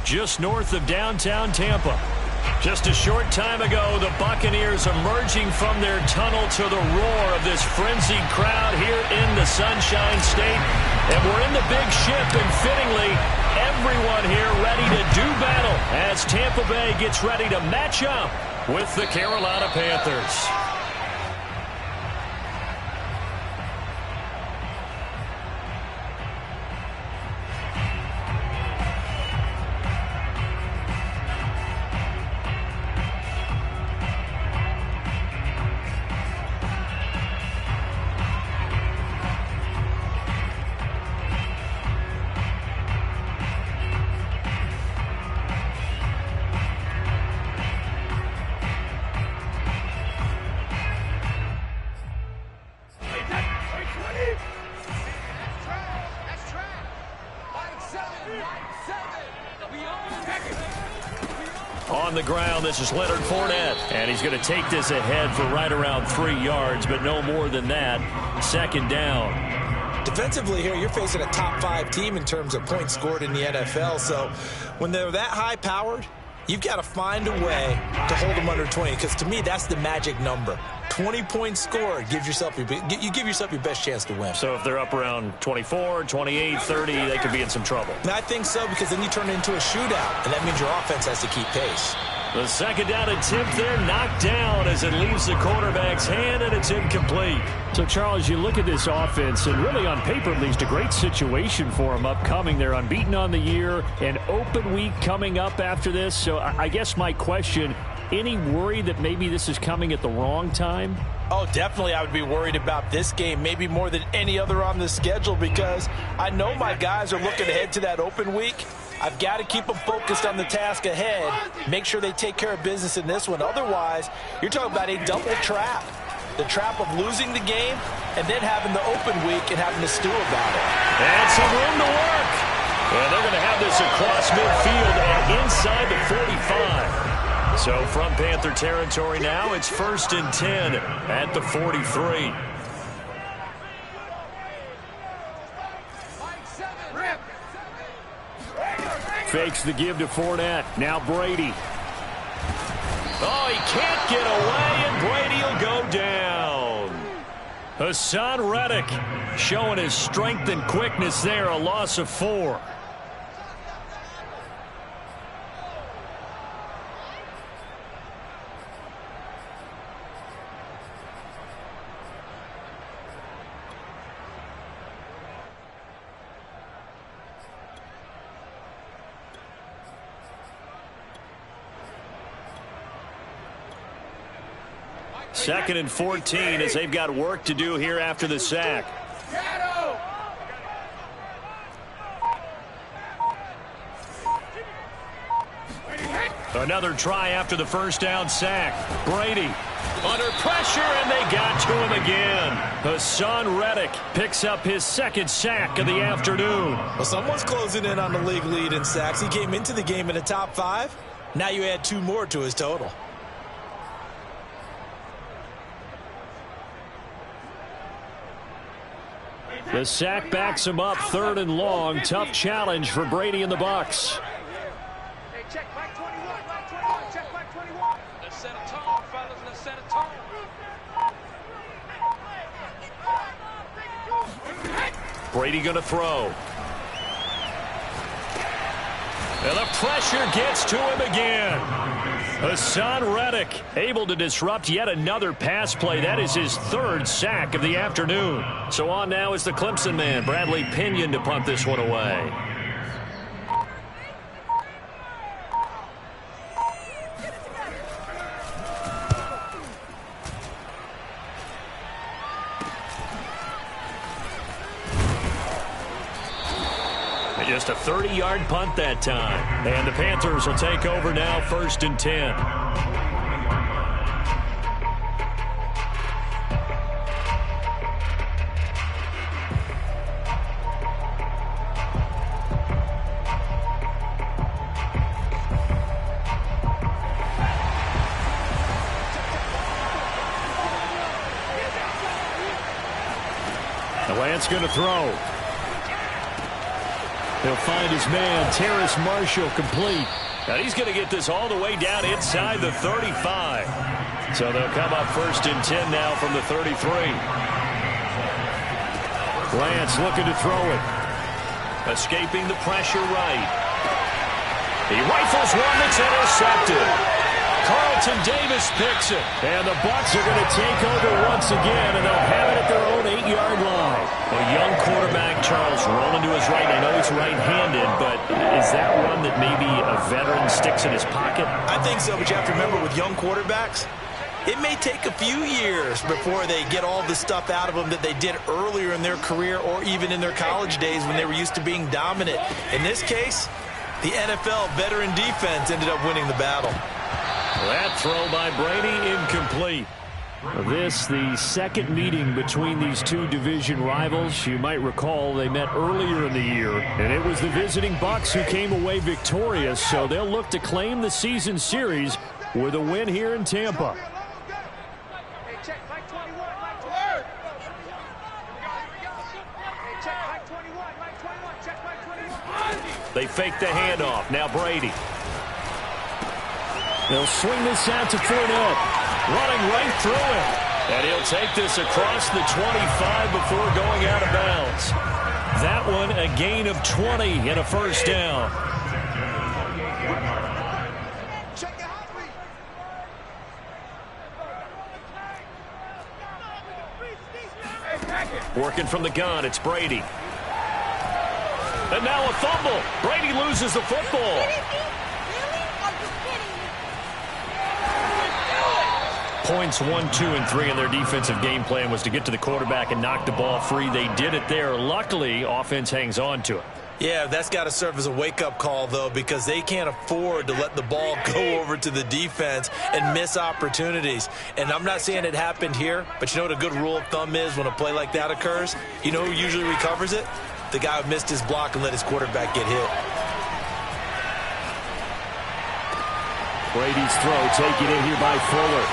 just north of downtown Tampa. Just a short time ago, the Buccaneers emerging from their tunnel to the roar of this frenzied crowd here in the Sunshine State. And we're in the big ship, and fittingly, everyone here ready to do battle as Tampa Bay gets ready to match up with the Carolina Panthers. On the ground, this is Leonard Fournette, and he's going to take this ahead for right around 3 yards, but no more than that. Second down. Defensively here, you're facing a top 5 team in terms of points scored in the NFL, so when they're that high-powered, you've got to find a way to hold them under 20, because to me, that's the magic number. 20 points scored, you give yourself your best chance to win. So if they're up around 24, 28, 30, they could be in some trouble. And I think so, because then you turn it into a shootout, and that means your offense has to keep pace. The second down attempt there knocked down as it leaves the quarterback's hand, and it's incomplete. So, Charles, you look at this offense, and really on paper at least a great situation for them upcoming. They're unbeaten on the year, an open week coming up after this. So I guess my question, any worry that maybe this is coming at the wrong time? Oh, definitely I would be worried about this game, maybe more than any other on the schedule, because I know my guys are looking ahead to that open week. I've got to keep them focused on the task ahead, make sure they take care of business in this one. Otherwise, you're talking about a double trap. The trap of losing the game and then having the open week and having to stew about it. And some room to work. And they're going to have this across midfield and inside the 45. So from Panther territory now, it's 1st and 10 at the 43. Fakes the give to Fournette. Now Brady. Oh, he can't get away, and Brady will go down. Hassan Reddick showing his strength and quickness there, a loss of 4. Second and 14 as they've got work to do here after the sack. Another try after the first down sack. Brady under pressure, and they got to him again. Hassan Reddick picks up his second sack of the afternoon. Well, someone's closing in on the league lead in sacks. He came into the game in the top 5. Now you add 2 more to his total. The sack backs him up, 3rd and long. Tough challenge for Brady and the Bucs. Hey, check back 21, back 21, check back 21. Let's set a tone, fellas, let's set a tone. Brady going to throw. And the pressure gets to him again. Hassan Reddick able to disrupt yet another pass play. That is his 3rd sack of the afternoon. So on now is the Clemson man, Bradley Pinion, to punt this one away. Just a 30-yard punt that time. And the Panthers will take over now, 1st and 10. The Lance going to throw. He'll find his man, Terrace Marshall, complete. And he's going to get this all the way down inside the 35. So they'll come up 1st and 10 now from the 33. Lance looking to throw it. Escaping the pressure right. He rifles one that's intercepted. Carlton Davis picks it. And the Bucs are going to take over once again, and they'll have it at their own 8-yard line. A young quarterback, Charles, rolling to his right. I know he's right-handed, but is that one that maybe a veteran sticks in his pocket? I think so, but you have to remember with young quarterbacks, it may take a few years before they get all the stuff out of them that they did earlier in their career or even in their college days when they were used to being dominant. In this case, the NFL veteran defense ended up winning the battle. That throw by Brady incomplete. This, the second meeting between these two division rivals. You might recall they met earlier in the year, and it was the visiting Bucs who came away victorious, so they'll look to claim the season series with a win here in Tampa. They fake the handoff. Now Brady. They'll swing this out to Fournette. Running right through it. And he'll take this across the 25 before going out of bounds. That one a gain of 20 and a first down. Working from the gun, it's Brady. And now a fumble. Brady loses the football. Points 1, 2, and 3 in their defensive game plan was to get to the quarterback and knock the ball free. They did it there. Luckily, offense hangs on to it. Yeah, that's got to serve as a wake-up call, though, because they can't afford to let the ball go over to the defense and miss opportunities. And I'm not saying it happened here, but you know what a good rule of thumb is when a play like that occurs? You know who usually recovers it? The guy who missed his block and let his quarterback get hit. Brady's throw taken in here by Fuller.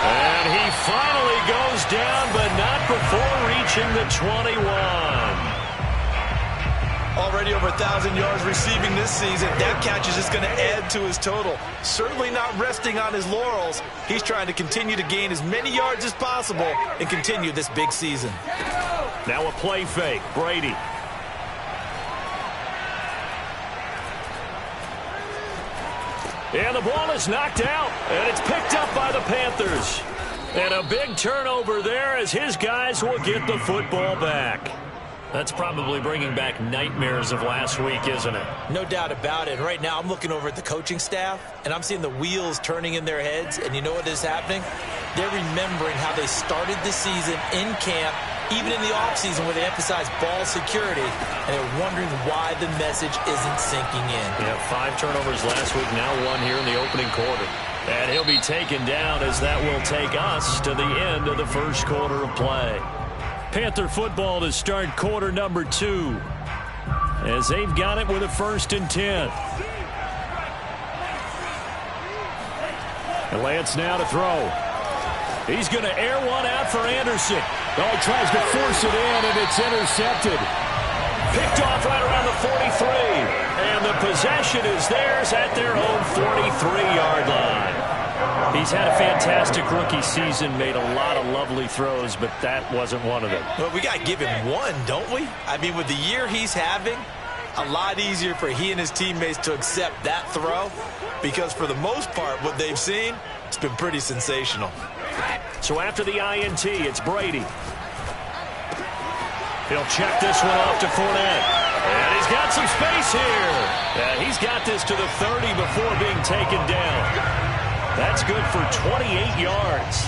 And he finally goes down, but not before reaching the 21. Already over 1,000 yards receiving this season. That catch is just going to add to his total. Certainly not resting on his laurels. He's trying to continue to gain as many yards as possible and continue this big season. Now a play fake. Brady. And the ball is knocked out, and it's picked up by the Panthers. And a big turnover there as his guys will get the football back. That's probably bringing back nightmares of last week, isn't it? No doubt about it. Right now, I'm looking over at the coaching staff, and I'm seeing the wheels turning in their heads. And you know what is happening? They're remembering how they started the season in camp, even in the offseason where they emphasized ball security, and they're wondering why the message isn't sinking in. Yeah, 5 turnovers last week, now 1 here in the opening quarter. And he'll be taken down as that will take us to the end of the first quarter of play. Panther football to start quarter number 2 as they've got it with a 1st and 10. And Lance now to throw. He's going to air one out for Anderson. Oh, tries to force it in, and it's intercepted. Picked off right around the 43. And the possession is theirs at their own 43-yard line. He's had a fantastic rookie season, made a lot of lovely throws, but that wasn't one of them. Well, we got to give him one, don't we? I mean, with the year he's having, a lot easier for he and his teammates to accept that throw because for the most part, what they've seen, it's been pretty sensational. So after the INT, it's Brady. He'll check this one off to Fournette. And he's got some space here. And he's got this to the 30 before being taken down. That's good for 28 yards.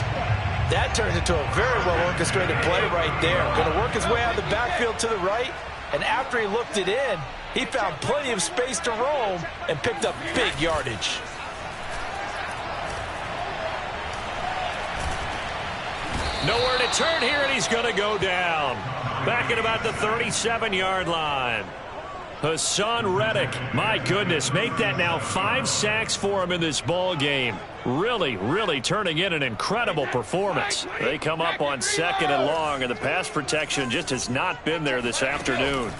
That turns into a very well-orchestrated play right there. Going to work his way out of the backfield to the right. And after he looked it in, he found plenty of space to roam and picked up big yardage. Nowhere to turn here, and he's going to go down. Back at about the 37-yard line. Hassan Reddick, my goodness, make that now 5 sacks for him in this ball game. Really turning in an incredible performance. They come up on 2nd and long, and the pass protection just has not been there this afternoon.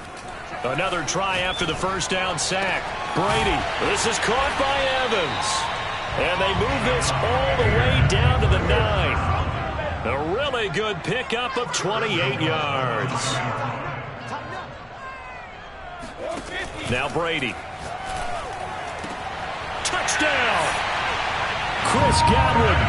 Another try after the first down sack. Brady, this is caught by Evans. And they move this all the way down to the 9. A really good pickup of 28 yards. Now Brady. Touchdown! Chris Godwin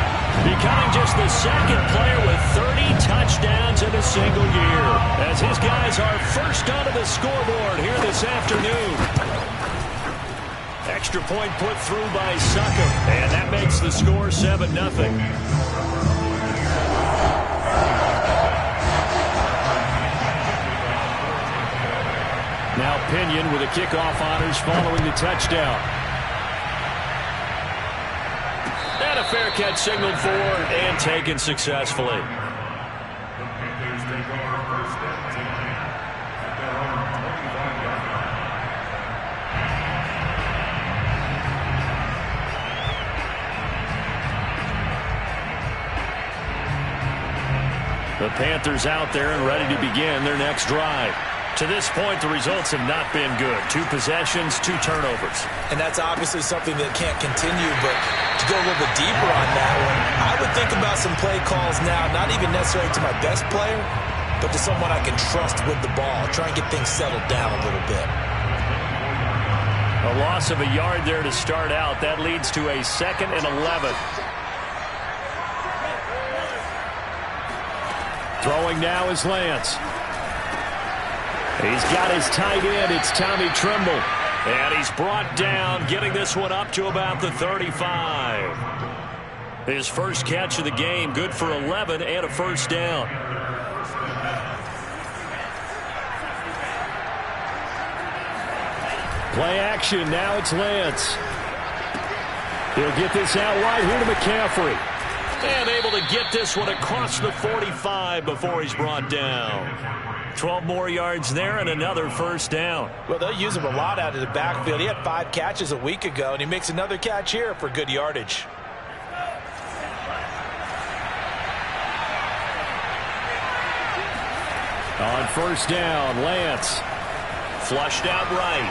becoming just the 2nd player with 30 touchdowns in a single year, as his guys are first onto the scoreboard here this afternoon. Extra point put through by Succop, and that makes the score 7-0. Now Pinion with the kickoff honors following the touchdown. And a fair catch signaled for and taken successfully. The Panthers out there and ready to begin their next drive. To this point, the results have not been good. 2 possessions, 2 turnovers. And that's obviously something that can't continue, but to go a little bit deeper on that one, I would think about some play calls now, not even necessarily to my best player, but to someone I can trust with the ball. Try and get things settled down a little bit. A loss of a yard there to start out. That leads to a 2nd and 11. Throwing now is Lance. He's got his tight end. It's Tommy Tremble. And he's brought down, getting this one up to about the 35. His first catch of the game, good for 11 and a first down. Play action. Now it's Lance. He'll get this out wide here to McCaffrey. And able to get this one across the 45 before he's brought down. 12 more yards there and another first down. Well, they'll use him a lot out of the backfield. He had 5 catches a week ago, and he makes another catch here for good yardage. On first down, Lance. Flushed out right.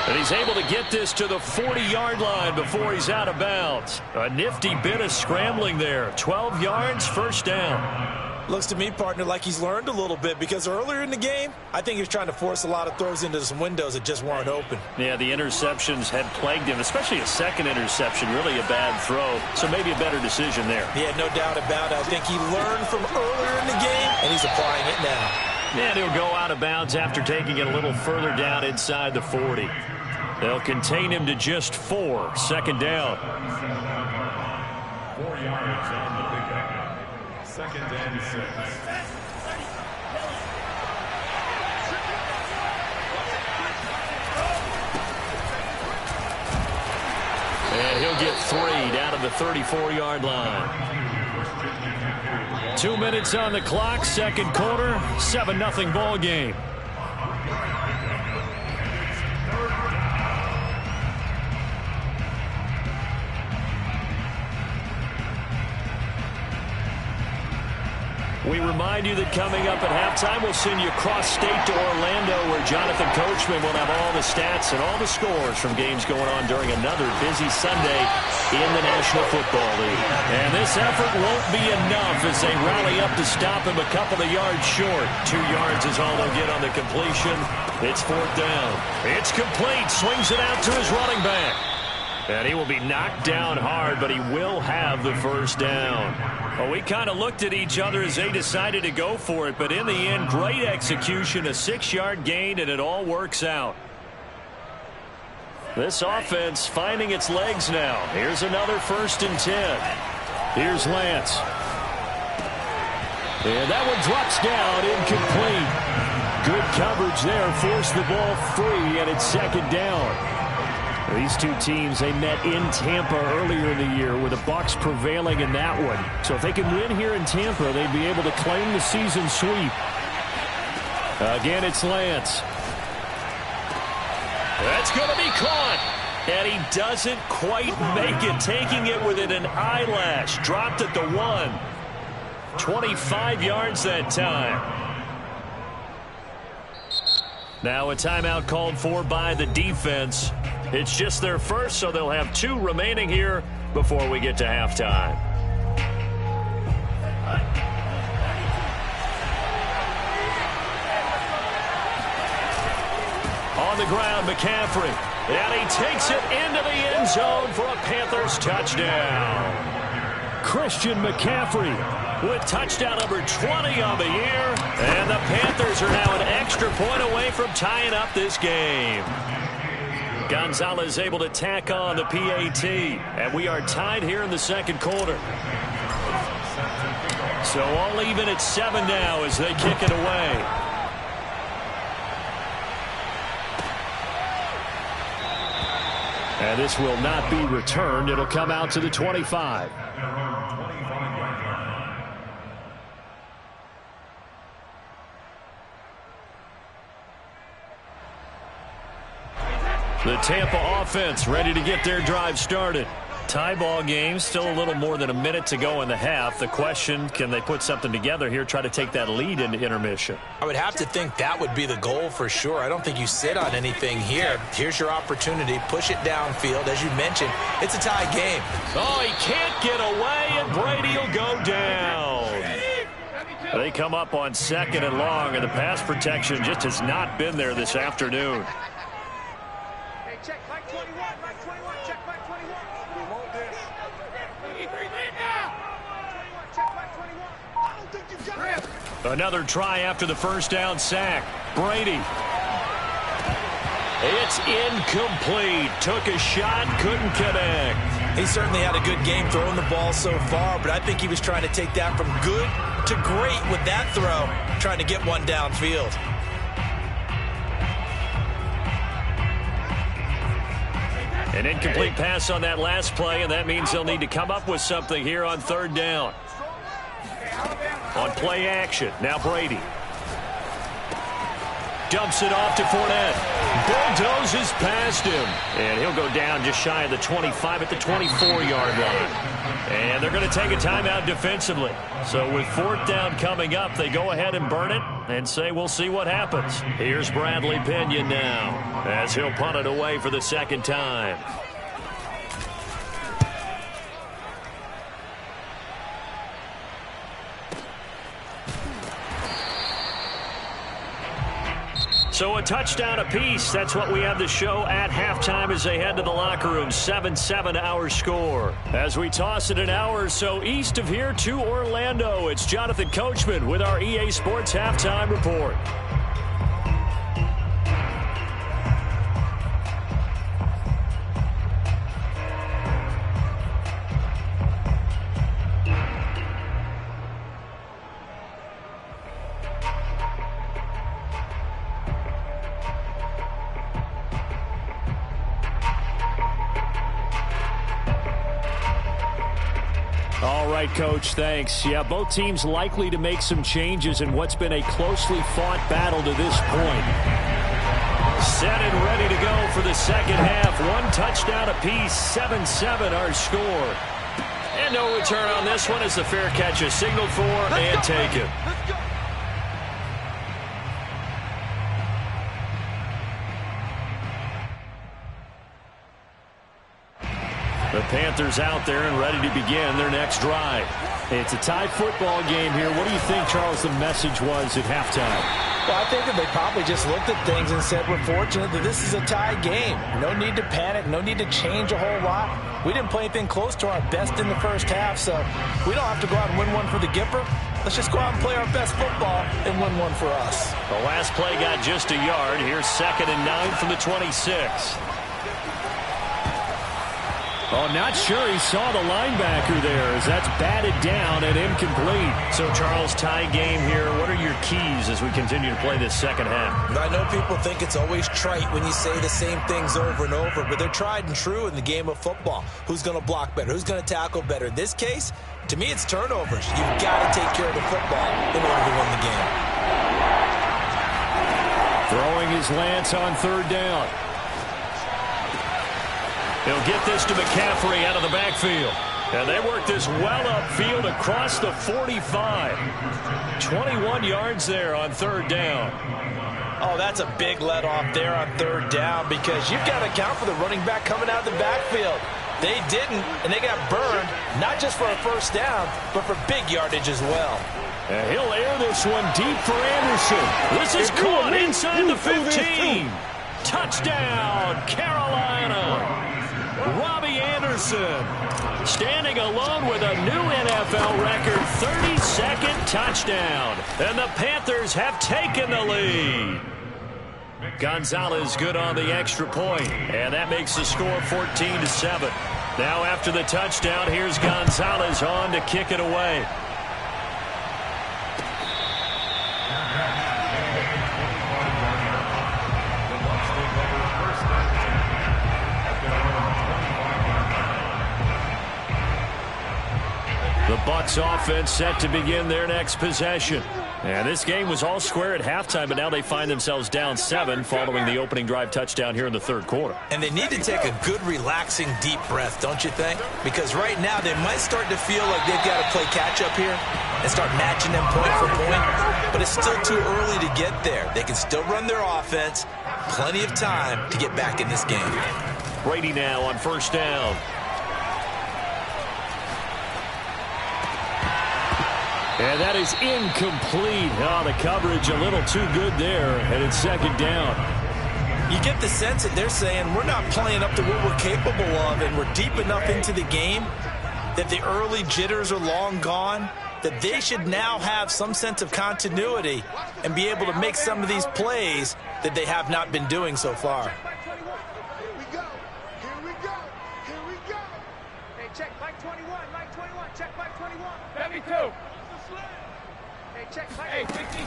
And he's able to get this to the 40-yard line before he's out of bounds. A nifty bit of scrambling there. 12 yards, first down. Looks to me, partner, like he's learned a little bit, because earlier in the game, I think he was trying to force a lot of throws into some windows that just weren't open. Yeah, the interceptions had plagued him, especially a second interception, really a bad throw. So maybe a better decision there. Yeah, no doubt about it. I think he learned from earlier in the game, and he's applying it now. And he'll go out of bounds after taking it a little further down inside the 40. They'll contain him to just 4, second down. 4 yards on the pickup. 2nd and 6. And he'll get 3 down to the 34-yard line. 2 minutes on the clock, second quarter, 7-0 ball game. We remind you that coming up at halftime, we'll send you cross-state to Orlando, where Jonathan Coachman will have all the stats and all the scores from games going on during another busy Sunday in the National Football League. And this effort won't be enough as they rally up to stop him a couple of yards short. 2 yards is all they'll get on the completion. It's 4th down. It's complete. Swings it out to his running back. And he will be knocked down hard, but he will have the first down. Well, we kind of looked at each other as they decided to go for it, but in the end, great execution, a 6-yard gain, and it all works out. This offense finding its legs now. Here's another 1st and 10. Here's Lance. And that one drops down, incomplete. Good coverage there, forced the ball free, and it's 2nd down. These two teams, they met in Tampa earlier in the year with the Bucs prevailing in that one. So if they can win here in Tampa, they'd be able to claim the season sweep. Again, it's Lance. That's going to be caught. And he doesn't quite make it, taking it within an eyelash. Dropped at the 1. 25 yards that time. Now a timeout called for by the defense. It's just their first, so they'll have 2 remaining here before we get to halftime. On the ground, McCaffrey. And he takes it into the end zone for a Panthers touchdown. Christian McCaffrey with touchdown number 20 on the year. And the Panthers are now an extra point away from tying up this game. Gonzalez able to tack on the PAT. And we are tied here in the second quarter. So all even at 7 now as they kick it away. And this will not be returned. It'll come out to the 25. The Tampa offense ready to get their drive started. Tie ball game, still a little more than a minute to go in the half. The question, can they put something together here, try to take that lead into intermission? I would have to think that would be the goal for sure. I don't think you sit on anything here. Here's your opportunity. Push it downfield. As you mentioned, it's a tie game. Oh, he can't get away, and Brady will go down. They come up on 2nd and long, and the pass protection just has not been there this afternoon. Hey, check back 21, back 21, check back 21. We won't this. Check back 21. I don't think you got it. Another try after the first down sack. Brady. It's incomplete. Took a shot, couldn't connect. He certainly had a good game throwing the ball so far, but I think he was trying to take that from good to great with that throw, trying to get one downfield. An incomplete pass on that last play, and that means they'll need to come up with something here on 3rd down. On play action, now Brady. Dumps it off to Fournette. Bulldozes past him. And he'll go down just shy of the 25 at the 24-yard line. And they're going to take a timeout defensively. So with 4th down coming up, they go ahead and burn it and say we'll see what happens. Here's Bradley Pinion now as he'll punt it away for the 2nd time. So a touchdown apiece. That's what we have to show at halftime as they head to the locker room. 7-7 our score. As we toss it an hour or so east of here to Orlando, it's Jonathan Coachman with our EA Sports Halftime Report. All right, Coach, thanks. Yeah, both teams likely to make some changes in what's been a closely fought battle to this point. Set and ready to go for the 2nd half. 1 touchdown apiece, 7-7 our score. And no return on this one as the fair catch is signaled for and taken. The Panthers out there and ready to begin their next drive. It's a tie football game here. What do you think, Charles, the message was at halftime? Well, I think that they probably just looked at things and said, we're fortunate that this is a tie game. No need to panic. No need to change a whole lot. We didn't play anything close to our best in the first half, so we don't have to go out and win one for the Gipper. Let's just go out and play our best football and win one for us. The last play got just a yard. Here's 2nd and 9 from the 26. Oh, not sure he saw the linebacker there as that's batted down and incomplete. So, Charles, tie game here. What are your keys as we continue to play this 2nd half? I know people think it's always trite when you say the same things over and over, but they're tried and true in the game of football. Who's going to block better? Who's going to tackle better? In this case, to me, it's turnovers. You've got to take care of the football in order to win the game. Throwing his lance on third down. He'll get this to McCaffrey out of the backfield. And they work this well upfield across the 45. 21 yards there on third down. Oh, that's a big let off there on third down because you've got to account for the running back coming out of the backfield. They didn't, and they got burned, not just for a first down, but for big yardage as well. And he'll air this one deep for Anderson. This is caught inside the 15. Touchdown, Carolina. Robbie Anderson standing alone with a new NFL record 32nd touchdown. And the Panthers have taken the lead. Gonzalez good on the extra point, and that makes the score 14-7. Now after the touchdown, here's Gonzalez on to kick it away. The Bucs offense set to begin their next possession. And this game was all square at halftime, but now they find themselves down 7 following the opening drive touchdown here in the third quarter. And they need to take a good, relaxing, deep breath, don't you think? Because right now they might start to feel like they've got to play catch-up here and start matching them point for point. But it's still too early to get there. They can still run their offense. Plenty of time to get back in this game. Brady now on first down. And that is incomplete. Oh, the coverage a little too good there, and it's second down. You get the sense that they're saying we're not playing up to what we're capable of, and we're deep enough into the game that the early jitters are long gone, that they should now have some sense of continuity and be able to make some of these plays that they have not been doing so far. Here we go. Here we go. Here we go. Hey, check Mike 21. Mike 21. Check Mike 21. 72.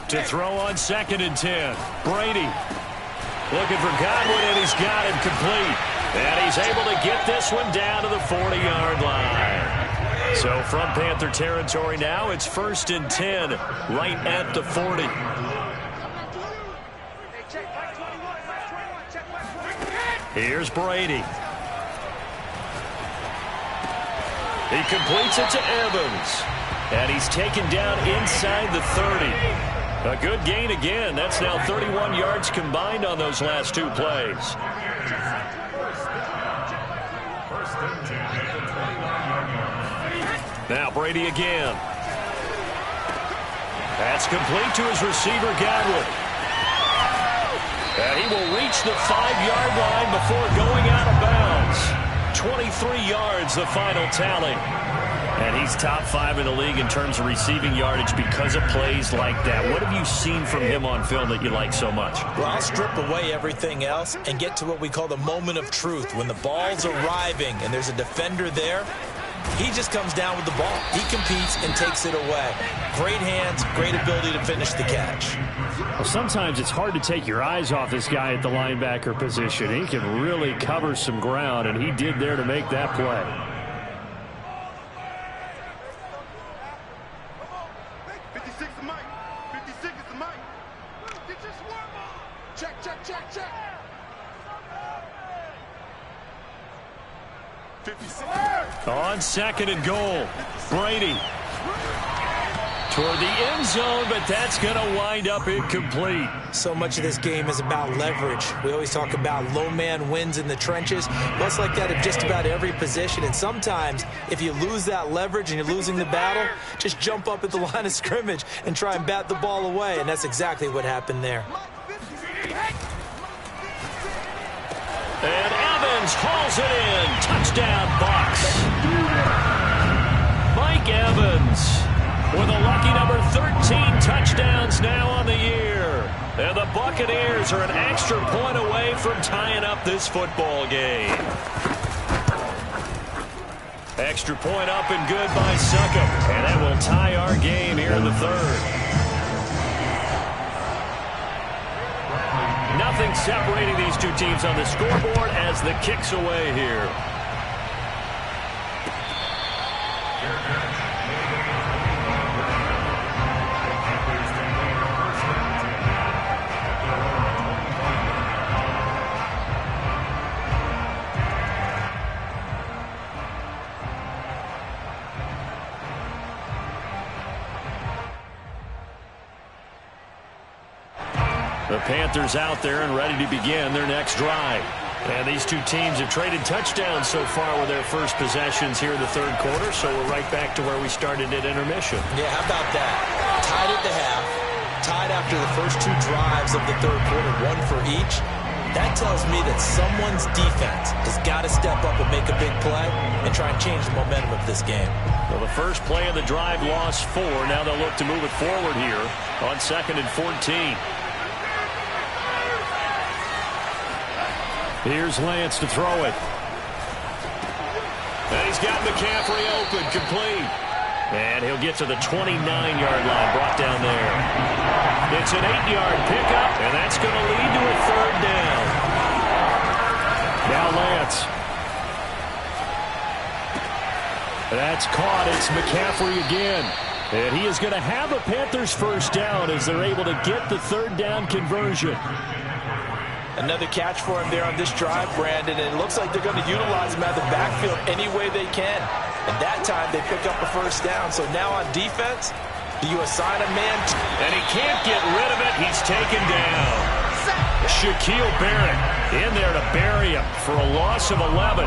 To throw on 2nd and 10. Brady looking for Godwin, and he's got him complete. And he's able to get this one down to the 40-yard line. So from Panther territory now, it's 1st and 10 right at the 40. Here's Brady. He completes it to Evans. And he's taken down inside the 30. A good gain again. That's now 31 yards combined on those last 2 plays. Now Brady again. That's complete to his receiver, Godwin. And he will reach the 5-yard line before going out of bounds. 23 yards, the final tally. And he's top 5 in the league in terms of receiving yardage because of plays like that. What have you seen from him on film that you like so much? Well, I'll strip away everything else and get to what we call the moment of truth. When the ball's arriving and there's a defender there, he just comes down with the ball. He competes and takes it away. Great hands, great ability to finish the catch. Well, sometimes it's hard to take your eyes off this guy at the linebacker position. He can really cover some ground, and he did there to make that play. On 2nd and goal, Brady toward the end zone, but that's going to wind up incomplete. So much of this game is about leverage. We always talk about low man wins in the trenches. Well, it's like that at just about every position. And sometimes, if you lose that leverage and you're losing the battle, just jump up at the line of scrimmage and try and bat the ball away. And that's exactly what happened there. And Evans hauls it in. Touchdown, Bucs. Mike Evans with a lucky number 13 touchdowns now on the year. And the Buccaneers are an extra point away from tying up this football game. Extra point up and good by Succop. And that will tie our game here in the third. Nothing separating these two teams on the scoreboard as the kick's away here. Panthers out there and ready to begin their next drive. And these two teams have traded touchdowns so far with their first possessions here in the third quarter, so we're right back to where we started at intermission. Yeah, how about that? Tied at the half, tied after the first two drives of the third quarter, one for each. That tells me that someone's defense has got to step up and make a big play and try and change the momentum of this game. Well, the first play of the drive lost 4. Now they'll look to move it forward here on 2nd and 14. Here's Lance to throw it. And he's got McCaffrey open, complete. And he'll get to the 29-yard line, brought down there. It's an 8-yard pickup, and that's going to lead to a third down. Now Lance. That's caught. It's McCaffrey again. And he is going to have a Panthers first down as they're able to get the third down conversion. Another catch for him there on this drive, Brandon, and it looks like they're going to utilize him out of the backfield any way they can. And that time they pick up a first down. So now on defense, do you assign a man? And he can't get rid of it. He's taken down. Shaquille Barrett in there to bury him for a loss of 11.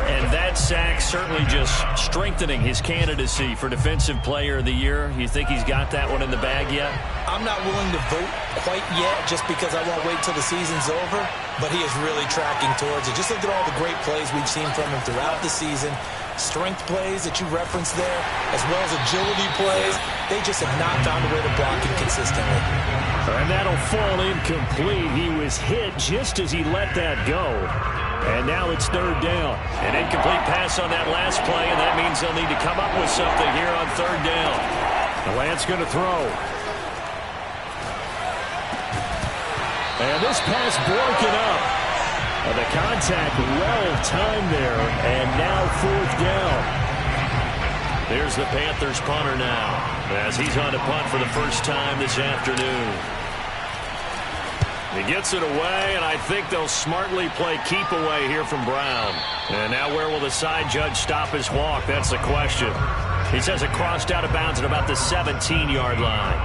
And that sack certainly just strengthening his candidacy for Defensive Player of the Year. You think he's got that one in the bag yet? I'm not willing to vote quite yet just because I won't wait till the season's over, but he is really tracking towards it. Just look at all the great plays we've seen from him throughout the season. Strength plays that you referenced there, as well as agility plays. They just have not found a way to block him consistently. And that'll fall incomplete. He was hit just as he let that go. And now it's third down. An incomplete pass on that last play, and that means they'll need to come up with something here on third down. Lance going to throw. And this pass broken up. The contact well-timed there, and now fourth down. There's the Panthers punter now, as he's on to punt for the first time this afternoon. He gets it away, and I think they'll smartly play keep away here from Brown. And now where will the side judge stop his walk? That's the question. He says it crossed out of bounds at about the 17-yard line.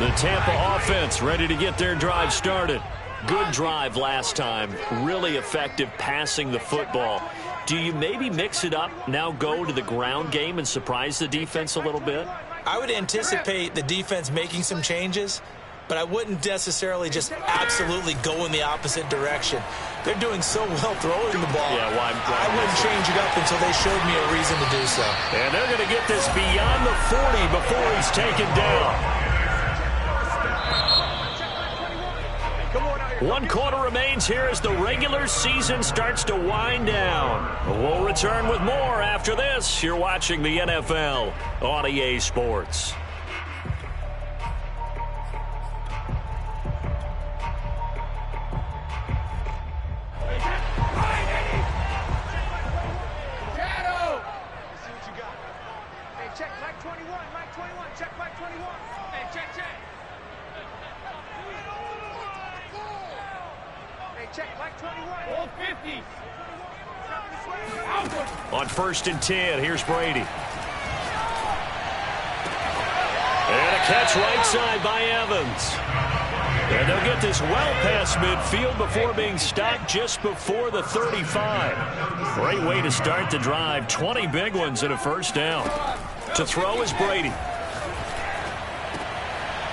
The Tampa offense ready to get their drive started. Good drive last time. Really effective passing the football. Do you maybe mix it up, now go to the ground game and surprise the defense a little bit? I would anticipate the defense making some changes, but I wouldn't necessarily just absolutely go in the opposite direction. They're doing so well throwing the ball. Yeah, why I wouldn't change it up until they showed me a reason to do so. And they're going to get this beyond the 40 before he's taken down. 1 quarter remains here as the regular season starts to wind down. We'll return with more after this. You're watching the NFL on EA Sports. On 1st and 10, here's Brady. And a catch right side by Evans. And they'll get this well past midfield before being stopped just before the 35. Great way to start the drive. 20 big ones and a first down. To throw is Brady.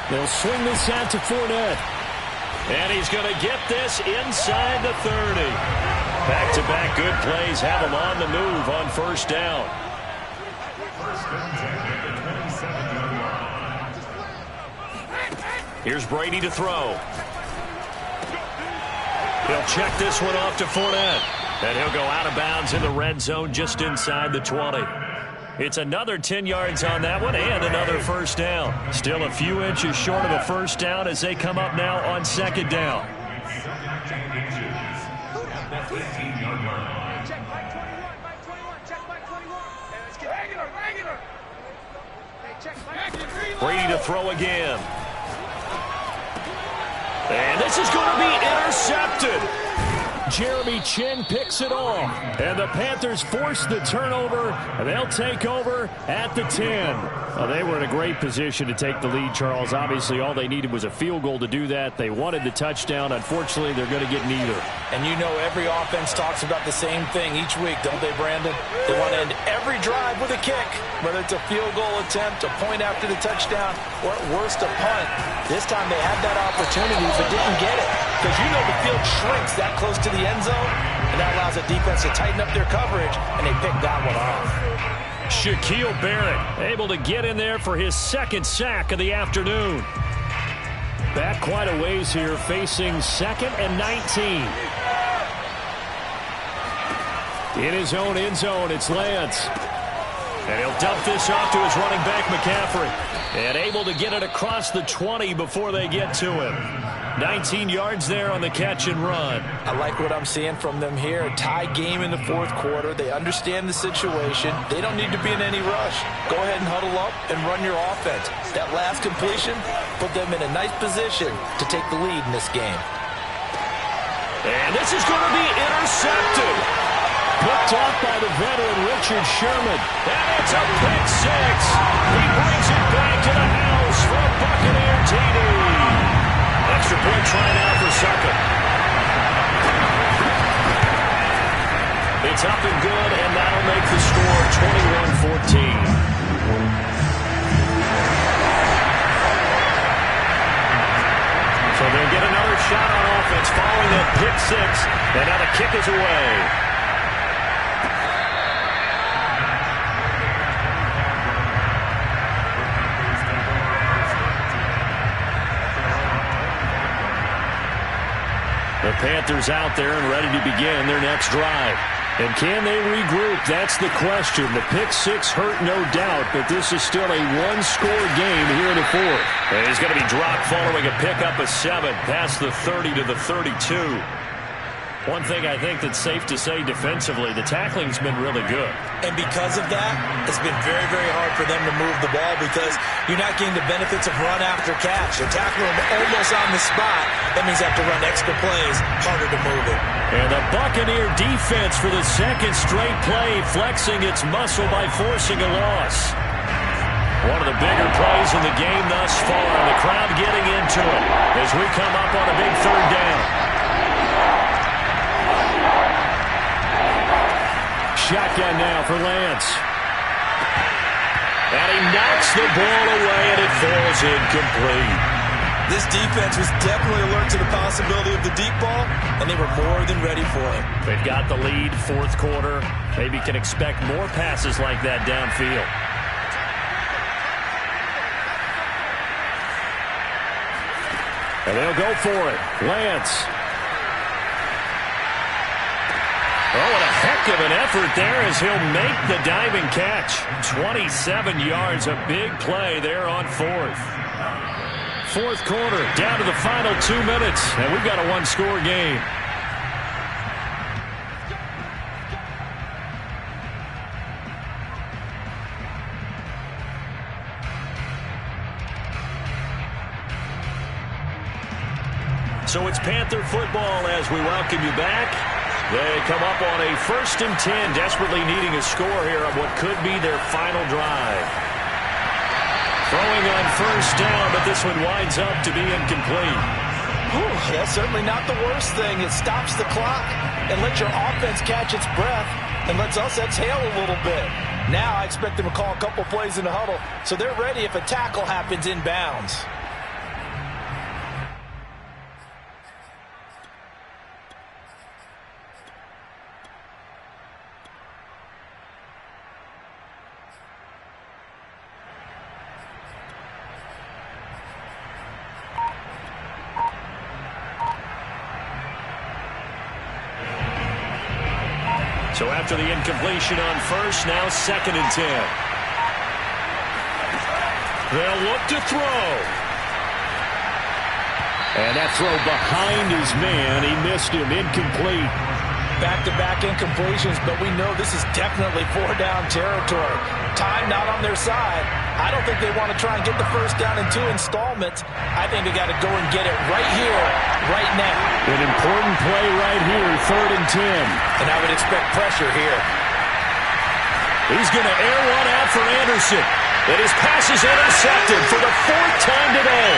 They'll swing this out to Fournette. And he's going to get this inside the 30. Back-to-back good plays have him on the move on first down. Here's Brady to throw. He'll check this one off to Fournette. And he'll go out of bounds in the red zone just inside the 20. It's another 10 yards on that one and another first down. Still a few inches short of a first down as they come up now on second down. Brady to throw again. And this is going to be intercepted. Jeremy Chin picks it off. And the Panthers force the turnover, and they'll take over at the 10. Well, they were in a great position to take the lead, Charles. Obviously, all they needed was a field goal to do that. They wanted the touchdown. Unfortunately, they're going to get neither. And you know every offense talks about the same thing each week, don't they, Brandon? They want to end every drive with a kick, whether it's a field goal attempt, a point after the touchdown, or at worst a punt. This time they had that opportunity but didn't get it, because you know the field shrinks that close to the end zone, and that allows the defense to tighten up their coverage, and they picked that one off. Shaquille Barrett able to get in there for his second sack of the afternoon. Back quite a ways here, facing 2nd and 19. In his own end zone, it's Lance. And he'll dump this off to his running back, McCaffrey. And able to get it across the 20 before they get to him. 19 yards there on the catch and run. I like what I'm seeing from them here. A tie game in the fourth quarter. They understand the situation. They don't need to be in any rush. Go ahead and huddle up and run your offense. That last completion put them in a nice position to take the lead in this game. And this is going to be intercepted. Picked off by the veteran Richard Sherman. And it's a pick six. He brings it back to the house for a Buccaneer TD. Extra point try now for Sucker. It's up and good, and that'll make the score 21-14. So they'll get another shot on offense following that pick six. And now the kick is away. The Panthers out there and ready to begin their next drive. And can they regroup? That's the question. The pick six hurt, no doubt, but this is still a one-score game here in the fourth. And he's going to be dropped following a pickup of 7 past the 30 to the 32. One thing I think that's safe to say defensively, the tackling's been really good. And because of that, it's been very, very hard for them to move the ball because you're not getting the benefits of run after catch. They're tackling them almost on the spot. That means they have to run extra plays, harder to move it. And the Buccaneer defense for the second straight play, flexing its muscle by forcing a loss. One of the bigger plays in the game thus far, and the crowd getting into it as we come up on a big third down. Shotgun now for Lance. And he knocks the ball away, and it falls incomplete. This defense was definitely alert to the possibility of the deep ball, and they were more than ready for it. They've got the lead, fourth quarter. Maybe can expect more passes like that downfield. And they'll go for it. Lance. Oh, what a heck of an effort there as he'll make the diving catch. 27 yards, a big play there on fourth. Fourth quarter, down to the final 2 minutes, and we've got a one-score game. So it's Panther football as we welcome you back. They come up on a 1st and 10, desperately needing a score here on what could be their final drive. Throwing on first down, but this one winds up to be incomplete. Whew, that's certainly not the worst thing. It stops the clock and lets your offense catch its breath and lets us exhale a little bit. Now I expect them to call a couple plays in the huddle, so they're ready if a tackle happens inbounds. So after the incompletion on first, now 2nd and 10. They'll look to throw. And that throw behind his man. He missed him. Incomplete. Back-to-back incompletions, but we know this is definitely 4-down territory. Time not on their side. I don't think they want to try and get the first down in 2 installments. I think they got to go and get it right here, right now. An important play right here, 3rd and 10. And I would expect pressure here. He's going to air one out for Anderson. And his pass is intercepted for the 4th time today.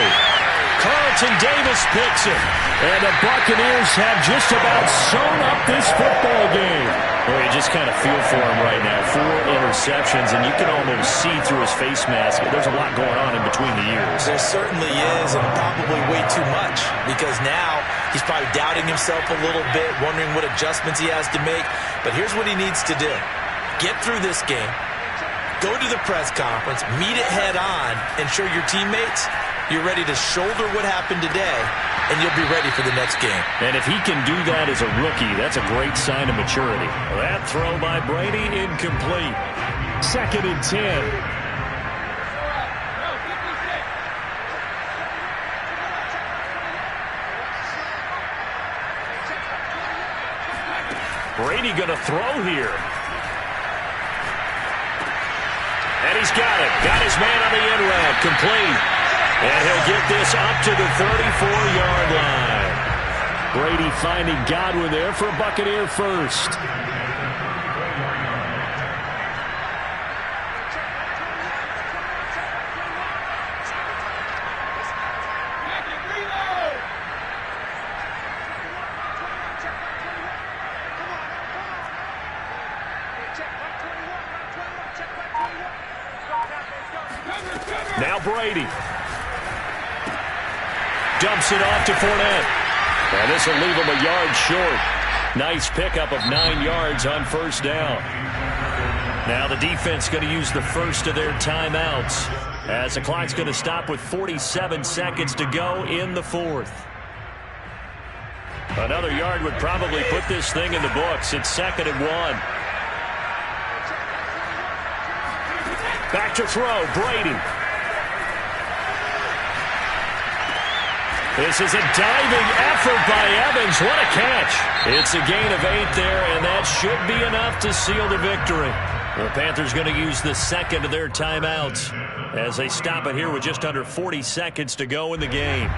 Carlton Davis picks it. And the Buccaneers have just about sewn up this football game. Well, you just kind of feel for him right now. 4 interceptions, and you can almost see through his face mask. There's a lot going on in between the ears. There certainly is, and probably way too much, because now he's probably doubting himself a little bit, wondering what adjustments he has to make. But here's what he needs to do. Get through this game. Go to the press conference, meet it head on, and show your teammates you're ready to shoulder what happened today, and you'll be ready for the next game. And if he can do that as a rookie, that's a great sign of maturity. That throw by Brady incomplete. 2nd and 10. Brady going to throw here. And he's got it. Got his man on the end route. Complete. And he'll get this up to the 34-yard line. Brady finding Godwin there for a Buccaneer first. Now Brady. Dumps it off to Fournette. And this will leave him a yard short. Nice pickup of 9 yards on 1st down. Now the defense going to use the first of their timeouts, as the clock's going to stop with 47 seconds to go in the 4th. Another yard would probably put this thing in the books. It's 2nd and 1. Back to throw, Brady. This is a diving effort by Evans. What a catch. It's a gain of 8 there, and that should be enough to seal the victory. The Panthers going to use the 2nd of their timeouts as they stop it here with just under 40 seconds to go in the game.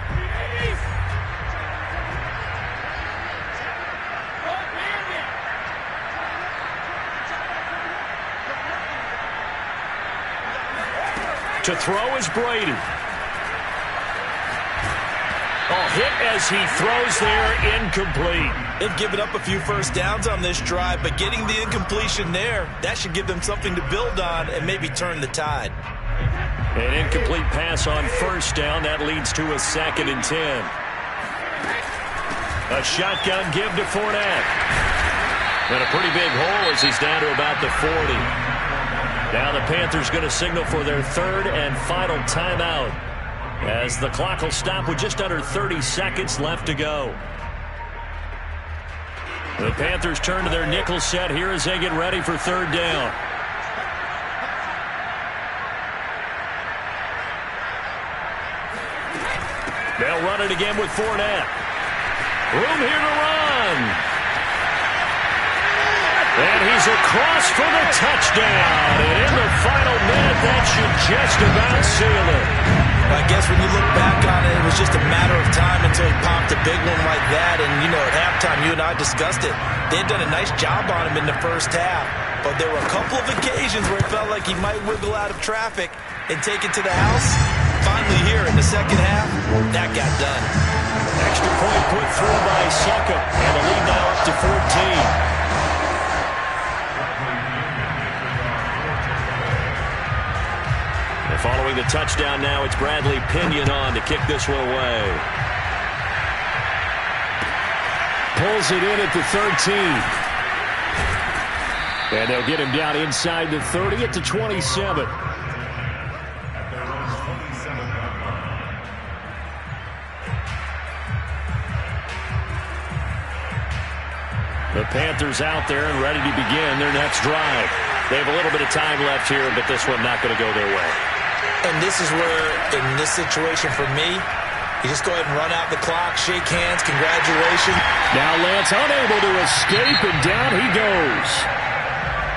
To throw is Brady. Hit as he throws there, incomplete. They've given up a few first downs on this drive, but getting the incompletion there, that should give them something to build on and maybe turn the tide. An incomplete pass on 1st down. That leads to a 2nd and 10. A shotgun give to Fournette. And a pretty big hole as he's down to about the 40. Now the Panthers going to signal for their 3rd and final timeout, as the clock will stop with just under 30 seconds left to go. The Panthers turn to their nickel set here as they get ready for 3rd down. They'll run it again with Fournette. Room here to run. And he's across for the touchdown. And in the final minute, that should just about seal it. I guess when you look back on it, it was just a matter of time until he popped a big one like that. And, you know, at halftime, you and I discussed it. They had done a nice job on him in the first half. But there were a couple of occasions where it felt like he might wiggle out of traffic and take it to the house. Finally here in the second half, that got done. Extra point put through by Suckup. And the lead now up to 14. Following the touchdown now, it's Bradley Pinion on to kick this one away. Pulls it in at the 13. And they'll get him down inside the 30 at the 27. The Panthers out there and ready to begin their next drive. They have a little bit of time left here, but this one not going to go their way. And this is where, in this situation for me, you just go ahead and run out the clock, shake hands, congratulations. Now Lance unable to escape, and down he goes.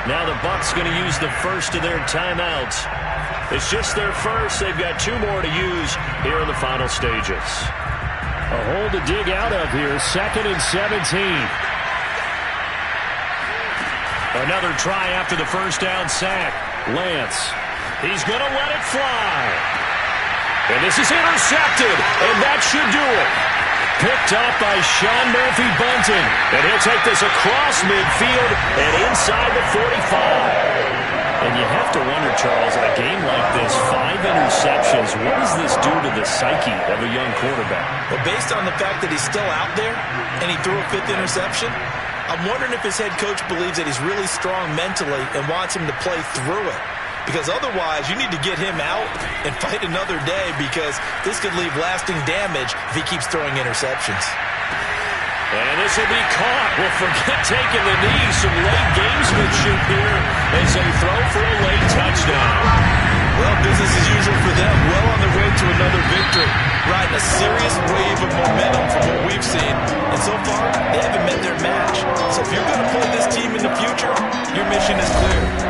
Now the Bucs going to use the first of their timeouts. It's just their first. They've got 2 more to use here in the final stages. A hole to dig out of here. 2nd and 17. Another try after the first down sack. Lance. He's going to let it fly. And this is intercepted. And that should do it. Picked up by Sean Murphy-Bunting. And he'll take this across midfield and inside the 45. And you have to wonder, Charles, in a game like this, 5 interceptions, what does this do to the psyche of a young quarterback? Well, based on the fact that he's still out there and he threw a 5th interception, I'm wondering if his head coach believes that he's really strong mentally and wants him to play through it. Because otherwise, you need to get him out and fight another day, because this could leave lasting damage if he keeps throwing interceptions. And this will be caught. Well, forget taking the knee. Some late gamesmanship here as they throw for a late touchdown.